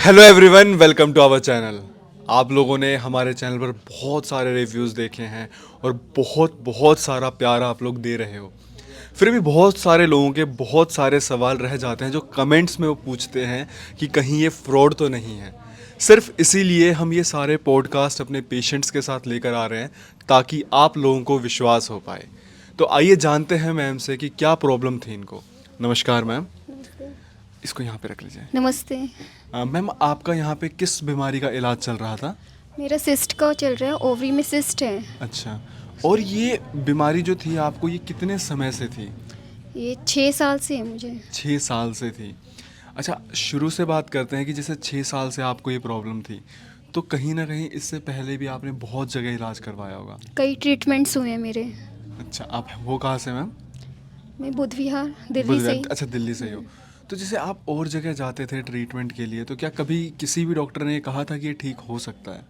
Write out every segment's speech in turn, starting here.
Hello everyone, welcome to our channel. आप लोगों ने हमारे चैनल पर बहुत सारे रिव्यूज़ देखे हैं और बहुत बहुत सारा प्यार आप लोग दे रहे हो। फिर भी बहुत सारे लोगों के बहुत सारे सवाल रह जाते हैं जो कमेंट्स में वो पूछते हैं कि कहीं ये फ्रॉड तो नहीं है। सिर्फ इसीलिए हम ये सारे पॉडकास्ट अपने पेशेंट्स के साथ लेकर आ रहे हैं ताकि आप लोगों को विश्वास हो पाए। तो आइए जानते हैं मैम से कि क्या प्रॉब्लम थी इनको। नमस्कार मैम, नमस्ते। इसको यहाँ पे रख लीजिए। नमस्ते। मैम, आपका यहाँ पे किस बीमारी का इलाज चल रहा था? मेरा सिस्ट का चल रहा है, ओवरी में सिस्ट है। अच्छा, और ये बीमारी जो थी आपको, ये कितने समय से थी? ये 6 साल से है मुझे। 6 साल से थी। अच्छा, शुरू से बात करते हैं कि जैसे 6 साल से आपको ये प्रॉब्लम थी, तो कहीं ना कहीं इससे पहले भी आपने बहुत जगह इलाज करवाया होगा। कई ट्रीटमेंट्स हुए हैं मेरे। अच्छा, आप वो कहाँ से मैम? मैं बुध विहार दिल्ली से ही। अच्छा, दिल्ली से ही हो। तो जैसे आप और जगह जाते थे ट्रीटमेंट के लिए, तो क्या कभी किसी भी डॉक्टर ने ये कहा था कि ये ठीक हो सकता है?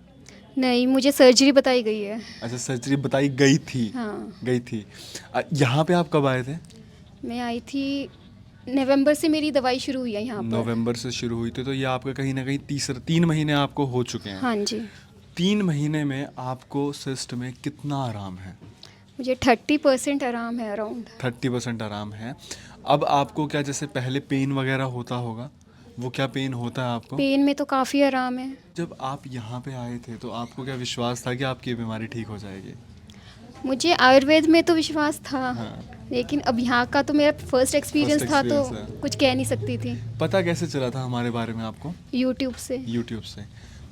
नहीं, मुझे सर्जरी बताई गई है। अच्छा, सर्जरी बताई गई थी। हाँ। गई थी। यहाँ पे आप कब आए थे? मैं आई थी नवंबर से, मेरी दवाई शुरू हुई है यहाँ पर। नवंबर से शुरू हुई थी, तो ये आपका कहीं ना कहीं 3 महीने आपको हो चुके हैं। हाँ जी। 3 महीने में आपको सिस्ट में कितना आराम है? मुझे 30% आराम है अराउंड। 30% आराम है। अब आपको क्या जैसे पहले पेन वगैरह होता होगा, वो क्या पेन होता है आपको? पेन में तो काफ़ी आराम है। जब आप यहाँ पे आए थे तो आपको क्या विश्वास था कि आपकी ये बीमारी ठीक हो जाएगी? मुझे आयुर्वेद में तो विश्वास था। हाँ। लेकिन अब यहाँ का तो मेरा फर्स्ट एक्सपीरियंस था, तो experience है। कुछ कह नहीं सकती थी। पता कैसे चला था हमारे बारे में आपको? यूट्यूब से। यूट्यूब से।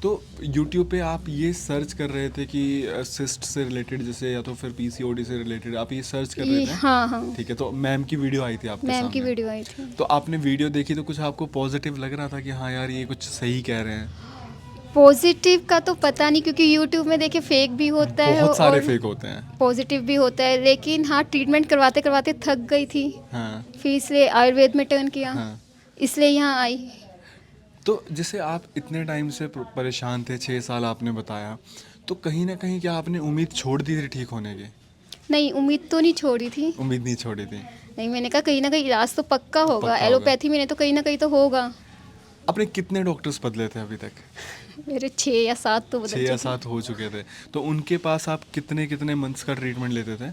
तो यूट्यूब पे आप ये सर्च कर रहे थे कि सिस्ट से रिलेटेड, जैसे या तो फिर पीसीओडी से रिलेटेड आप ये सर्च कर रहे थे? हाँ हाँ। ठीक है, तो मैम की वीडियो आई थी आपके मैम सामने? की वीडियो आई थी। तो आपने वीडियो देखी तो कुछ आपको पॉजिटिव लग रहा था कि हाँ यार ये कुछ सही कह रहे हैं? पॉजिटिव का तो पता नहीं, क्योंकि यूट्यूब में देखिए फेक भी होता है बहुत सारे और फेक होते हैं। पॉजिटिव भी होता है। लेकिन हाँ, ट्रीटमेंट करवाते करवाते थक गई थी, हाँ फिर इसलिए आयुर्वेद में टर्न किया। हाँ। इसलिए यहाँ आई। तो जैसे आप इतने टाइम से परेशान थे, 6 साल आपने बताया, तो कहीं ना कहीं क्या आपने उम्मीद छोड़ दी थी ठीक होने की? नहीं, उम्मीद तो नहीं छोड़ी थी। उम्मीद नहीं छोड़ी थी? नहीं, मैंने कहा कहीं ना कहीं इलाज तो पक्का होगा। पक्का होगा। एलोपैथी में नहीं तो कहीं ना कहीं तो होगा। आपने कितने डॉक्टर्स बदले थे अभी तक? मेरे 6 या 7 तो बदल 6 या 7 चुके। हो चुके थे। तो उनके पास आप कितने कितने मंथ्स का ट्रीटमेंट लेते थे?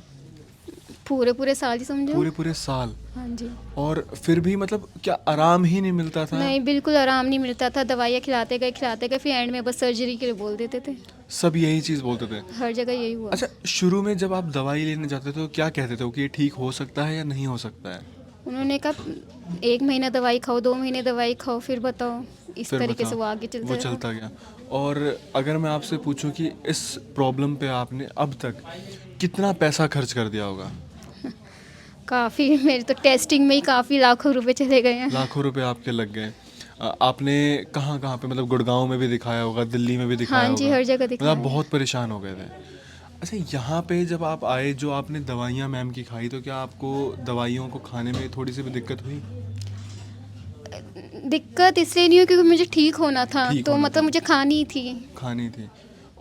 पूरे पूरे साल ही समझो। पूरे पूरे साल? हाँ जी। और फिर भी मतलब क्या आराम ही नहीं मिलता था? नहीं, बिल्कुल आराम नहीं मिलता था। दवाइयाँ खिलाते गए, फिर एंड में बस सर्जरी के लिए बोल देते थे। सब यही चीज़ बोलते थे? हर जगह यही हुआ। अच्छा, शुरू में जब आप दवाई लेने जाते थे तो क्या कहते थे वो कि ये ठीक हो सकता है या नहीं हो सकता है? उन्होंने कहा 1 महीना दवाई खाओ, 2 महीने दवाई खाओ, फिर बताओ। इस फिर तरीके से बताओ। वो आगे चलता वो रहा। चलता गया। और अगर मैं आपसे पूछूं कि इस प्रॉब्लम पे आपने अब तक कितना पैसा खर्च कर दिया होगा? काफ़ी, मेरे तो टेस्टिंग में ही काफ़ी लाखों रुपए चले गए हैं। लाखों रुपए आपके लग गए। आपने कहाँ कहाँ पे, मतलब गुड़गांव में भी दिखाया होगा, दिल्ली में भी दिखाया हाँ जी, होगा? हर जगह मतलब आप दिखाया है। बहुत परेशान हो गए थे। अच्छा, यहाँ पे जब आप आए, जो आपने दवाइयाँ मैम की खाई, तो क्या आपको दवाइयों को खाने में थोड़ी सी भी दिक्कत हुई? दिक्कत इसलिए नहीं हुई क्योंकि मुझे ठीक होना था, ठीक तो होना मतलब था। मुझे खानी थी। खानी थी।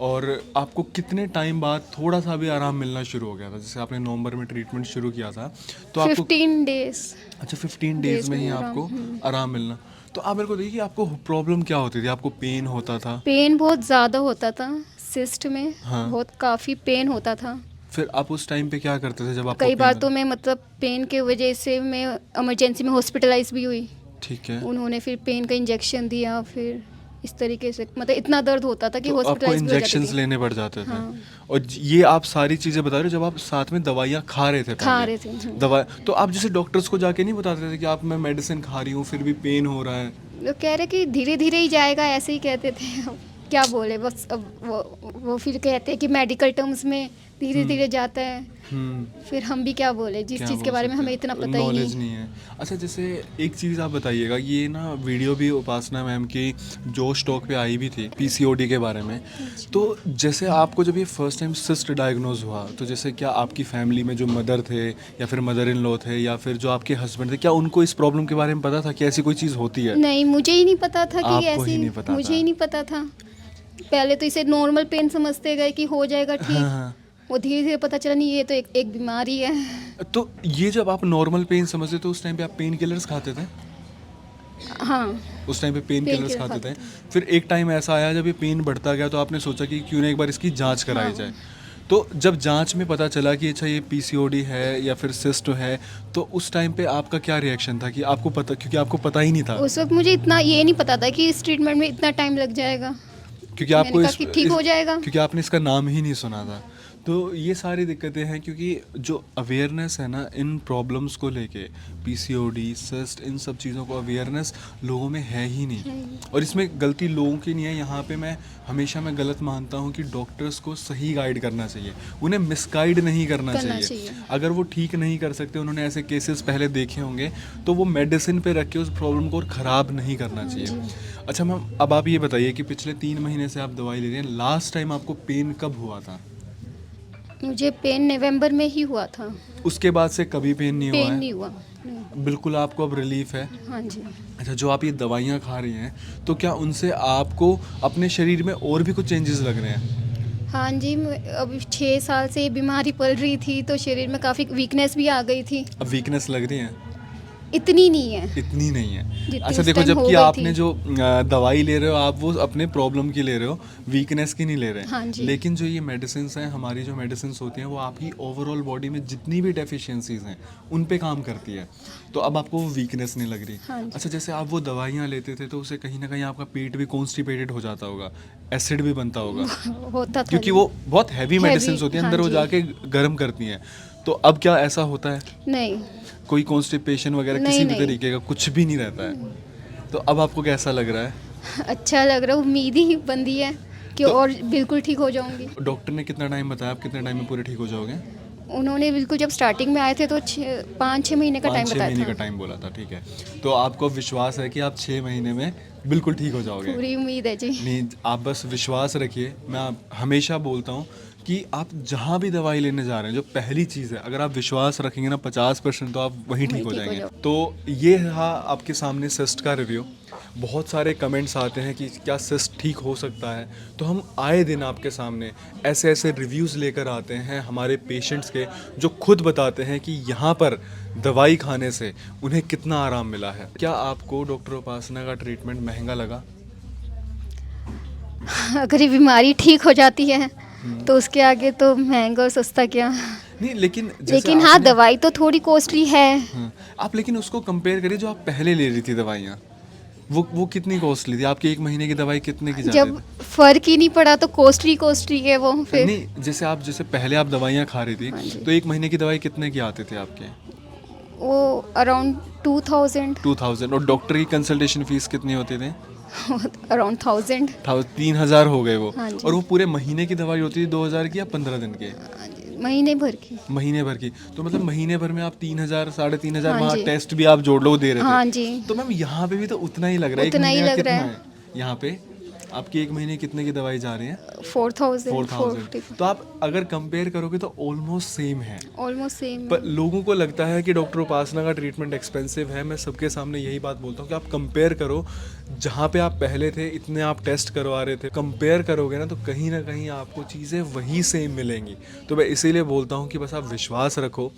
और आपको कितने टाइम बाद थोड़ा सा भी आराम मिलना शुरू हो गया था? जैसे आपने नवंबर में ट्रीटमेंट शुरू किया था, तो आपको 15 डेज। अच्छा 15 डेज में ही आपको आराम मिलना। तो आप मेरे को देखिए कि आपको प्रॉब्लम क्या होती थी? आपको पेन होता था? पेन बहुत ज़्यादा होता था सिस्ट में। हाँ। बहुत काफ़ी पेन होता था। फिर आप उस टाइम पे क्या करते थे जब आपको कई बार पेन? तो मैं मतलब पेन के वजह से मैं इमरजेंसी में हॉस्पिटलाइज भी हुई। ठीक है। उन्होंने फिर पेन का इंजेक्शन दिया, फिर इस तरीके से मतलब इतना दर्द होता था कि तो आपको हॉस्पिटलाइज भी हो जाती इंजेक्शंस थी। लेने पड़ जाते थे? हाँ। और ये आप सारी चीज़ें बता रहे हो जब आप साथ में दवाइयाँ खा रहे थे? खा पहले रहे थे। दवा, तो आप जैसे डॉक्टर्स को जाके नहीं बताते थे कि आप, मैं मेडिसिन खा रही हूँ फिर भी पेन हो रहा है? लोग कह रहे कि धीरे धीरे ही जाएगा, ऐसे ही कहते थे। अब क्या बोले, बस अब वो फिर कहते हैं कि मेडिकल टर्म्स में धीरे धीरे जाता है। फिर हम भी क्या बोले, जिस क्या चीज़ के बोल बारे में सकते हमें हैं? इतना पता ही नॉलेज नहीं। नहीं है। अच्छा, जैसे एक चीज़ आप बताइएगा, ये ना वीडियो भी उपासना मैम की जोश टॉक पे आई भी थी पीसीओडी के बारे में। तो जैसे आपको जब ये फर्स्ट टाइम सिस्ट डायग्नोज हुआ, तो जैसे क्या आपकी फैमिली में जो मदर थे या फिर मदर इन लॉ थे या फिर जो आपके हस्बैंड थे, क्या उनको इस प्रॉब्लम के बारे में पता था कि ऐसी कोई चीज़ होती है? नहीं, मुझे ही नहीं पता था कि आपको ही ऐसी। नहीं पता मुझे था? ही नहीं पता था। पहले तो इसे नॉर्मल पेन समझते गए कि हो जाएगा हाँ ठीक। हाँ। वो धीरे धीरे पता चला नहीं, ये तो एक बीमारी है। तो ये जब आप नॉर्मल पेन समझते तो उस टाइम पे आप पेन किलर्स खाते थे? हाँ। उस टाइम पे पेन Pain किलर्स killer खाते थे। खाते फिर एक टाइम ऐसा आया जब ये पेन बढ़ता गया तो आपने सोचा कि क्यों ना एक बार इसकी जांच कराई हाँ। जाए। तो जब जांच में पता चला कि अच्छा ये पीसीओडी है या फिर सिस्ट है, तो उस टाइम पे आपका क्या रिएक्शन था कि आपको पता, क्योंकि आपको पता ही नहीं था, उस वक्त मुझे इतना ये नहीं पता था कि इस ट्रीटमेंट में इतना टाइम लग जाएगा। क्योंकि मैंने आपको कहा कि ठीक हो जाएगा। क्योंकि आपने इसका नाम ही नहीं सुना था। तो ये सारी दिक्कतें हैं क्योंकि जो अवेयरनेस है ना इन प्रॉब्लम्स को लेके, पीसीओडी, सिस्ट, इन सब चीज़ों को अवेयरनेस लोगों में है ही नहीं। और इसमें गलती लोगों की नहीं है, यहाँ पे मैं गलत मानता हूँ कि डॉक्टर्स को सही गाइड करना चाहिए, उन्हें मिसगाइड नहीं करना चाहिए। अगर वो ठीक नहीं कर सकते, उन्होंने ऐसे केसेस पहले देखे होंगे, तो वो मेडिसिन पे रख के उस प्रॉब्लम को और ख़राब नहीं करना चाहिए। अच्छा मैम, अब आप ये बताइए कि पिछले 3 महीने से आप दवाई ले रही हैं, लास्ट टाइम आपको पेन कब हुआ था? मुझे पेन नवंबर में ही हुआ था। उसके बाद से कभी पेन नहीं हुआ पेन है? नहीं हुआ नहीं। बिल्कुल आपको अब रिलीफ है? हाँ जी। अच्छा, जो आप ये दवाइयाँ खा रही हैं, तो क्या उनसे आपको अपने शरीर में और भी कुछ चेंजेस लग रहे हैं? हाँ जी, अभी 6 साल से ये बीमारी पल रही थी तो शरीर में काफ़ी वीकनेस भी आ गई थी। अब वीकनेस लग रही है? इतनी नहीं है इतनी नहीं है। जितनी अच्छा उस देखो, टाइम हो जबकि गई आपने थी। जो दवाई ले रहे हो, आप वो अपने प्रॉब्लम की ले रहे हो, वीकनेस की नहीं ले रहे। हाँ जी। लेकिन जो ये मेडिसिन हैं, हमारी जो मेडिसिन होती हैं, वो आपकी ओवरऑल बॉडी में जितनी भी डेफिशिएंसीज हैं उन पे काम करती है। तो अब आपको वो वीकनेस नहीं लग रही। हाँ जी। अच्छा, जैसे आप वो दवाइयाँ लेते थे तो उससे कहीं ना कहीं आपका पेट भी कॉन्स्टिपेटेड हो जाता होगा, एसिड भी बनता होगा, होता था क्योंकि जी। वो बहुत हैवी मेडिसिन होती हैं, हाँ अंदर वो जी। जाके गर्म करती हैं। तो अब क्या ऐसा होता है? नहीं कोई कॉन्स्टिपेशन वगैरह नहीं, किसी भी नहीं। तरीके का कुछ भी नहीं रहता है। तो अब आपको कैसा लग रहा है? अच्छा लग रहा है, उम्मीद ही बंधी है कि तो- और बिल्कुल ठीक हो जाऊंगी। डॉक्टर ने कितना टाइम बताया, आप कितने टाइम में पूरे ठीक हो जाओगे? उन्होंने बिल्कुल जब स्टार्टिंग में आए थे तो 5-6 महीने का टाइम 5-6 महीने का बताया था। टाइम बोला था, ठीक है। तो आपको विश्वास है कि आप 6 महीने में बिल्कुल ठीक हो जाओगे? पूरी उम्मीद है जी। नहीं, आप बस विश्वास रखिए। मैं हमेशा बोलता हूँ कि आप जहाँ भी दवाई लेने जा रहे हैं, जो पहली चीज़ है, अगर आप विश्वास रखेंगे ना 50%, तो आप वहीं ठीक हो जाएंगे। तो ये रहा आपके सामने सिस्ट का रिव्यू। बहुत सारे कमेंट्स आते हैं कि क्या सिस्ट ठीक हो सकता है, तो हम आए दिन आपके सामने ऐसे ऐसे रिव्यूज़ लेकर आते हैं हमारे पेशेंट्स के, जो खुद बताते हैं कि यहाँ पर दवाई खाने से उन्हें कितना आराम मिला है। क्या आपको डॉक्टर उपासना का ट्रीटमेंट महंगा लगा? अगर ये बीमारी ठीक हो जाती है तो उसके आगे तो महंगा और सस्ता क्या। नहीं, लेकिन लेकिन हाँ, दवाई तो थोड़ी कॉस्टली है। आप लेकिन उसको कंपेयर करिए जो आप पहले ले रही थी दवाइयाँ, वो कितनी कॉस्टली थी? आपकी 1 महीने की दवाई कितने की जाती जब फर्क ही नहीं पड़ा तो कॉस्टली है वो फिर। नहीं, जैसे पहले आप दवाइयाँ खा रही थी, हाँ जी। तो 1 महीने की दवाई कितने की आते थे आपके? वो अराउंड 2000 2000। और डॉक्टर की कंसल्टेशन फीस कितनी होती थी? अराउंड 1000। 3000 हो गए वो। हाँ जी। और वो पूरे महीने की दवाई होती थी 2000 की या 15 दिन की? महीने भर की। महीने भर की। तो मतलब महीने भर में आप 3000, 3500 हाँ वहाँ जी। टेस्ट भी आप जोड़ लो, दे रहे थे। हाँ जी। तो मैम यहाँ पे भी तो उतना ही लग रहा है। उतना ही लग कितना रहा है। यहाँ पे आपकी 1 महीने कितने की दवाई जा रही है? 4000 4000। तो आप अगर कंपेयर करोगे तो ऑलमोस्ट सेम है। Almost same. पर लोगों को लगता है कि डॉक्टर उपासना का ट्रीटमेंट एक्सपेंसिव है। मैं सबके सामने यही बात बोलता हूँ कि आप कंपेयर करो, जहाँ पे आप पहले थे इतने आप टेस्ट करवा रहे थे, कंपेयर करोगे ना तो कहीं ना कहीं आपको चीज़ें वही सेम मिलेंगी। तो मैं इसीलिए बोलता हूँ कि बस आप विश्वास रखो,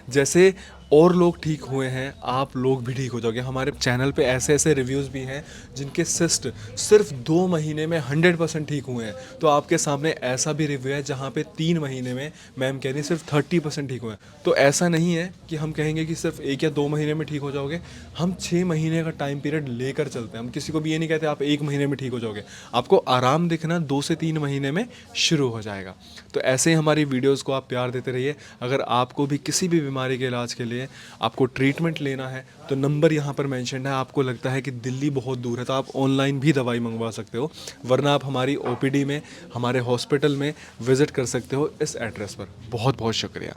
जैसे और लोग ठीक हुए हैं आप लोग भी ठीक हो जाओगे। हमारे चैनल पे ऐसे ऐसे रिव्यूज़ भी हैं जिनके सिस्ट सिर्फ 2 महीने में 100% ठीक हुए हैं। तो आपके सामने ऐसा भी रिव्यू है जहाँ पे 3 महीने में मैम कह रही है सिर्फ 30% ठीक हुए हैं। तो ऐसा नहीं है कि हम कहेंगे कि सिर्फ 1 या 2 महीने में ठीक हो जाओगे, हम 6 महीने का टाइम पीरियड लेकर चलते हैं। हम किसी को भी ये नहीं कहते आप 1 महीने में ठीक हो जाओगे, आपको आराम दिखना 2 से 3 महीने में शुरू हो जाएगा। तो ऐसे ही हमारी वीडियोज़ को आप प्यार देते रहिए। अगर आपको भी किसी भी बीमारी के इलाज के लिए आपको ट्रीटमेंट लेना है तो नंबर यहाँ पर मेंशन है। आपको लगता है कि दिल्ली बहुत दूर है तो आप ऑनलाइन भी दवाई मंगवा सकते हो, वरना आप हमारी ओपीडी में, हमारे हॉस्पिटल में विजिट कर सकते हो इस एड्रेस पर। बहुत बहुत शुक्रिया।